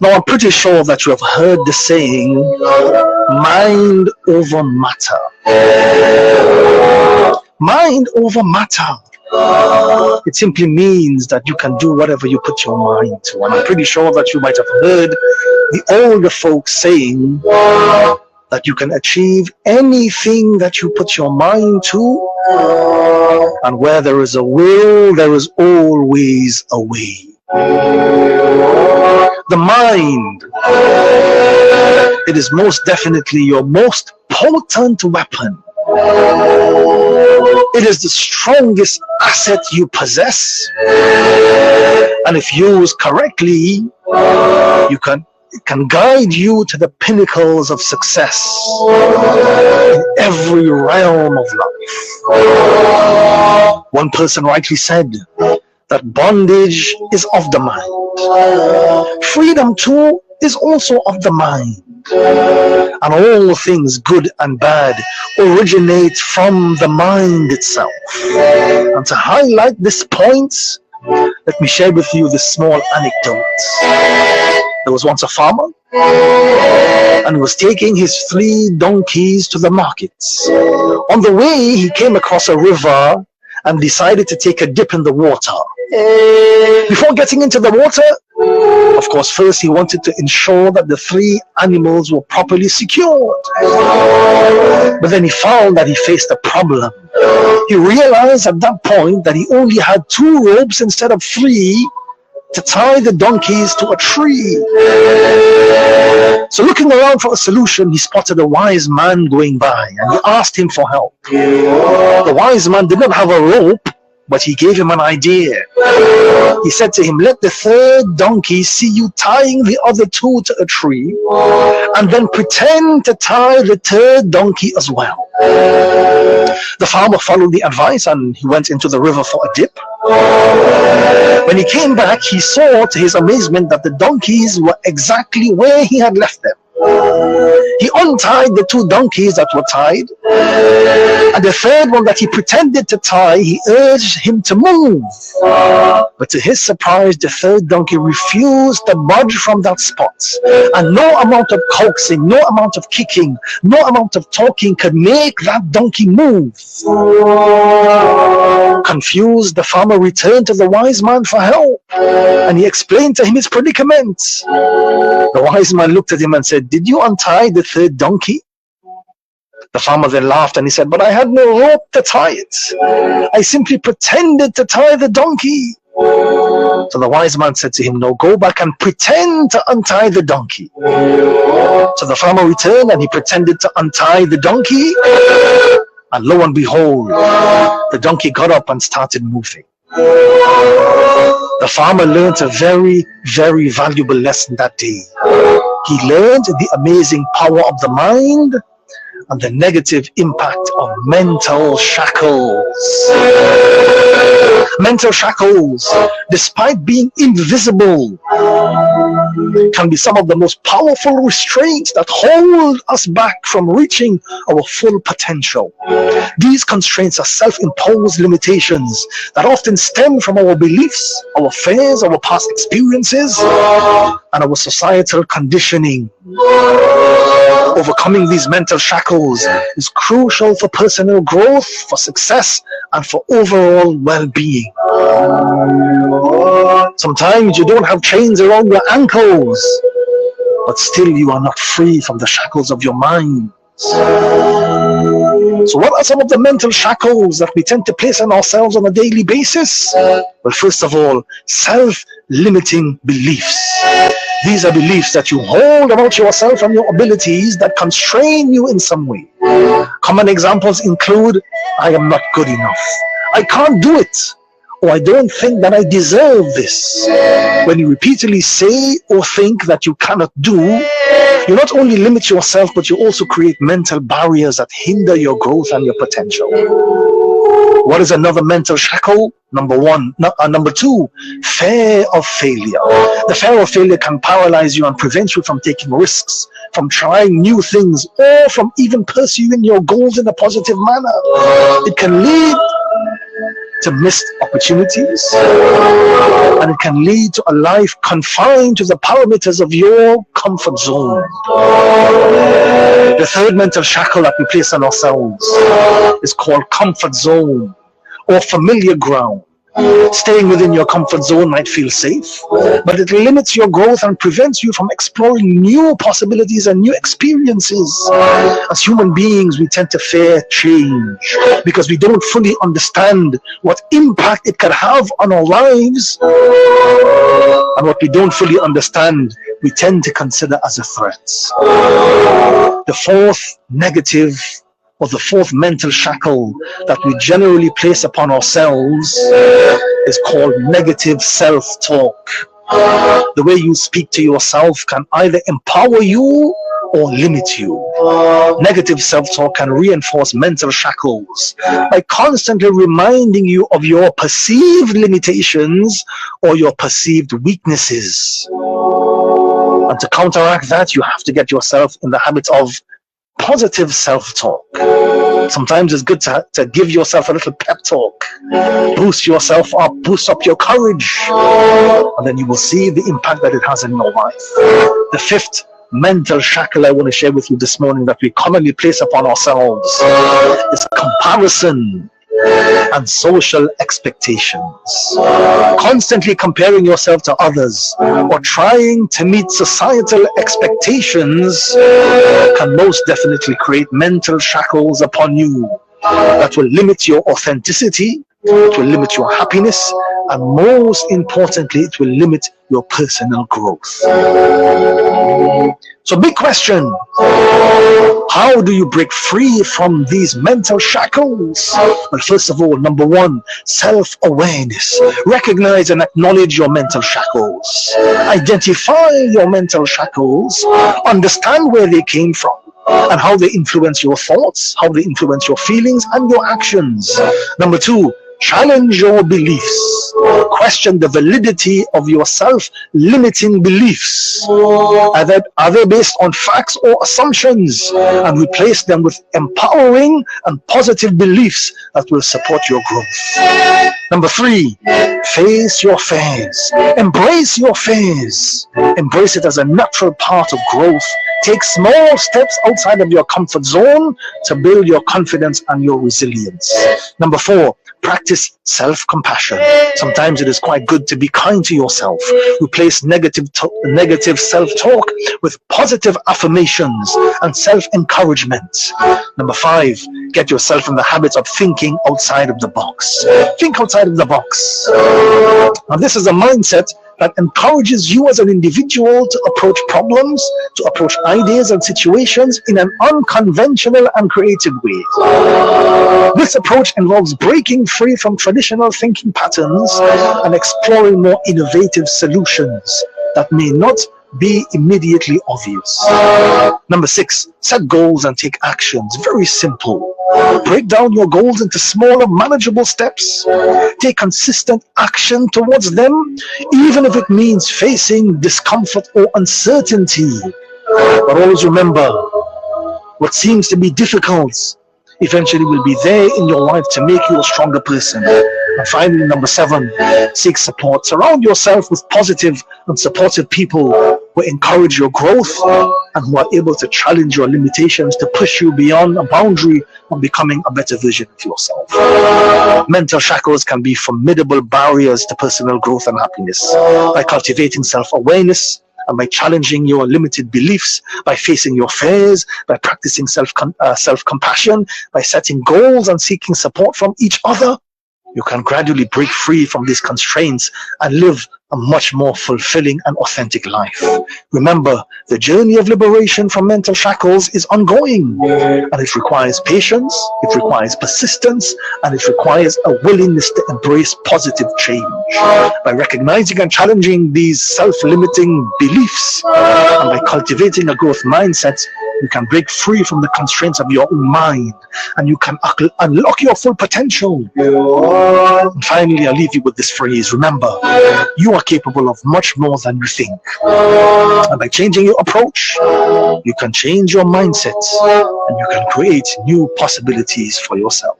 Now, I'm pretty sure that you have heard the saying, mind over matter. Mind over matter. It simply means that you can do whatever you put your mind to. And I'm pretty sure that you might have heard the older folks saying that you can achieve anything that you put your mind to. And where there is a will, there is always a way. The mind, it is most definitely your most potent weapon. It is the strongest asset you possess, and if used correctly, it can guide you to the pinnacles of success in every realm of life. One person rightly said that bondage is of the mind. Freedom too is also of the mind. And all things good and bad originate from the mind itself. And to highlight this point, let me share with you this small anecdote. There was once a farmer, and he was taking his 3 donkeys to the markets. On the way, he came across a river and decided to take a dip in the water. Before getting into the water, of course, first he wanted to ensure that the 3 animals were properly secured. But then he found that he faced a problem. He realized at that point that he only had 2 ropes instead of 3 to tie the donkeys to a tree. So looking around for a solution, he spotted a wise man going by and he asked him for help. The wise man did not have a rope, but he gave him an idea. He said to him, let the 3rd donkey see you tying the other 2 to a tree, and then pretend to tie the 3rd donkey as well. The farmer followed the advice and he went into the river for a dip. When he came back, he saw to his amazement that the donkeys were exactly where he had left them. He untied the 2 donkeys that were tied, and the 3rd one that he pretended to tie, he urged him to move. But to his surprise, the 3rd donkey refused to budge from that spot, and no amount of coaxing, no amount of kicking, no amount of talking could make that donkey move. Confused, the farmer returned to the wise man for help, and he explained to him his predicament. The wise man looked at him and said, did you untie the 3rd donkey? The farmer then laughed and he said, but I had no rope to tie it. I simply pretended to tie the donkey. So the wise man said to him, no, go back and pretend to untie the donkey. So the farmer returned and he pretended to untie the donkey. And lo and behold, the donkey got up and started moving. The farmer learned a very, very valuable lesson that day. He learned the amazing power of the mind and the negative impact of mental shackles. Mental shackles, despite being invisible, can be some of the most powerful restraints that hold us back from reaching our full potential. These constraints are self-imposed limitations that often stem from our beliefs, our fears, our past experiences, and our societal conditioning. Overcoming these mental shackles is crucial for personal growth, for success, and for overall well-being. Sometimes you don't have chains around your ankles, but still you are not free from the shackles of your mind. So what are some of the mental shackles that we tend to place on ourselves on a daily basis? Well, first of all, self-limiting beliefs. These are beliefs that you hold about yourself and your abilities that constrain you in some way. Common examples include, I am not good enough, I can't do it, or I don't think that I deserve this. When you repeatedly say or think that you cannot do, you not only limit yourself, but you also create mental barriers that hinder your growth and your potential. What is another mental shackle? Number two, fear of failure. The fear of failure can paralyze you and prevent you from taking risks, from trying new things, or from even pursuing your goals in a positive manner. It can lead to missed opportunities, and it can lead to a life confined to the parameters of your comfort zone. The third mental shackle that we place on ourselves is called comfort zone or familiar ground. Staying within your comfort zone might feel safe, but it limits your growth and prevents you from exploring new possibilities and new experiences. As human beings, we tend to fear change because we don't fully understand what impact it can have on our lives, and what we don't fully understand, we tend to consider as a threat. The fourth negative, or the fourth mental shackle that we generally place upon ourselves, is called negative self-talk. The way you speak to yourself can either empower you or limit you. Negative self-talk can reinforce mental shackles by constantly reminding you of your perceived limitations or your perceived weaknesses. And to counteract that, you have to get yourself in the habit of positive self-talk. Sometimes it's good to give yourself a little pep talk, boost yourself up, boost up your courage, and then you will see the impact that it has in your life. The fifth mental shackle I want to share with you this morning that we commonly place upon ourselves is comparison and social expectations. Constantly comparing yourself to others or trying to meet societal expectations can most definitely create mental shackles upon you that will limit your authenticity, it will limit your happiness, and most importantly, it will limit your personal growth. So, big question: how do you break free from these mental shackles? Well, first of all, number one, self-awareness. Recognize and acknowledge your mental shackles. Identify your mental shackles. Understand where they came from and how they influence your thoughts, how they influence your feelings and your actions. Number two, challenge your beliefs. Question the validity of your self-limiting beliefs. Are they based on facts or assumptions? And replace them with empowering and positive beliefs that will support your growth. Number three, face your fears. Embrace your fears. Embrace it as a natural part of growth. Take small steps outside of your comfort zone to build your confidence and your resilience. Number four, practice self-compassion. Sometimes it is quite good to be kind to yourself. Replace negative self-talk with positive affirmations and self-encouragement. Number five, get yourself in the habit of thinking outside of the box. Think outside of the box. Now, this is a mindset that encourages you as an individual to approach problems, to approach ideas and situations in an unconventional and creative way. This approach involves breaking free from traditional thinking patterns and exploring more innovative solutions that may not be immediately obvious. Number six, set goals and take actions. Very simple. Break down your goals into smaller, manageable steps. Take consistent action towards them, even if it means facing discomfort or uncertainty. But always remember, what seems to be difficult eventually will be there in your life to make you a stronger person. And finally, number seven, seek support. Surround yourself with positive and supportive people who encourage your growth and who are able to challenge your limitations to push you beyond a boundary of becoming a better version of yourself. Mental shackles can be formidable barriers to personal growth and happiness. By cultivating self-awareness, and by challenging your limited beliefs, by facing your fears, by practicing self-compassion, by setting goals and seeking support from each other, you can gradually break free from these constraints and live a much more fulfilling and authentic life. Remember, the journey of liberation from mental shackles is ongoing, and it requires patience, it requires persistence, and it requires a willingness to embrace positive change. By recognizing and challenging these self-limiting beliefs, and by cultivating a growth mindset, you can break free from the constraints of your own mind, and you can unlock your full potential. And finally, I'll leave you with this phrase. Remember, you are capable of much more than you think. And by changing your approach, you can change your mindset, and you can create new possibilities for yourself.